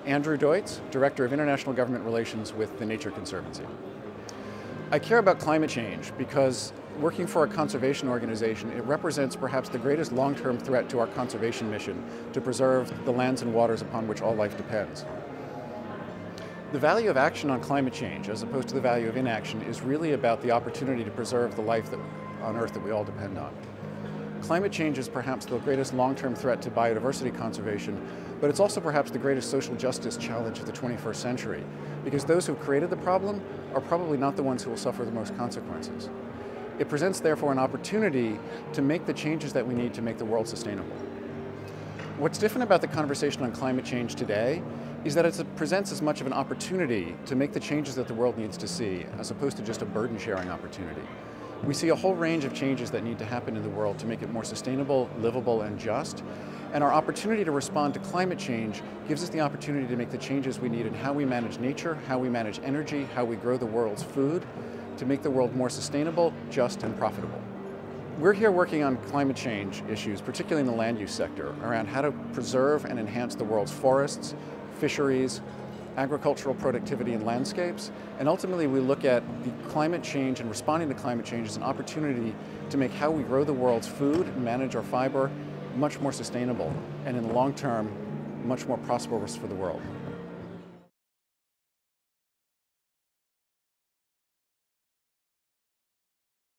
Andrew Deutz, Director of International Government Relations with the Nature Conservancy. I care about climate change because working for a conservation organization, it represents perhaps the greatest long-term threat to our conservation mission to preserve the lands and waters upon which all life depends. The value of action on climate change, as opposed to the value of inaction, is really about the opportunity to preserve the life on Earth that we all depend on. Climate change is perhaps the greatest long-term threat to biodiversity conservation, but it's also perhaps the greatest social justice challenge of the 21st century, because those who created the problem are probably not the ones who will suffer the most consequences. It presents, therefore, an opportunity to make the changes that we need to make the world sustainable. What's different about the conversation on climate change today is that it presents as much of an opportunity to make the changes that the world needs to see, as opposed to just a burden-sharing opportunity. We see a whole range of changes that need to happen in the world to make it more sustainable, livable, and just. And our opportunity to respond to climate change gives us the opportunity to make the changes we need in how we manage nature, how we manage energy, how we grow the world's food, to make the world more sustainable, just, and profitable. We're here working on climate change issues, particularly in the land use sector, around how to preserve and enhance the world's forests, fisheries, agricultural productivity and landscapes, and ultimately we look at the climate change and responding to climate change as an opportunity to make how we grow the world's food and manage our fiber much more sustainable, and in the long term, much more prosperous for the world.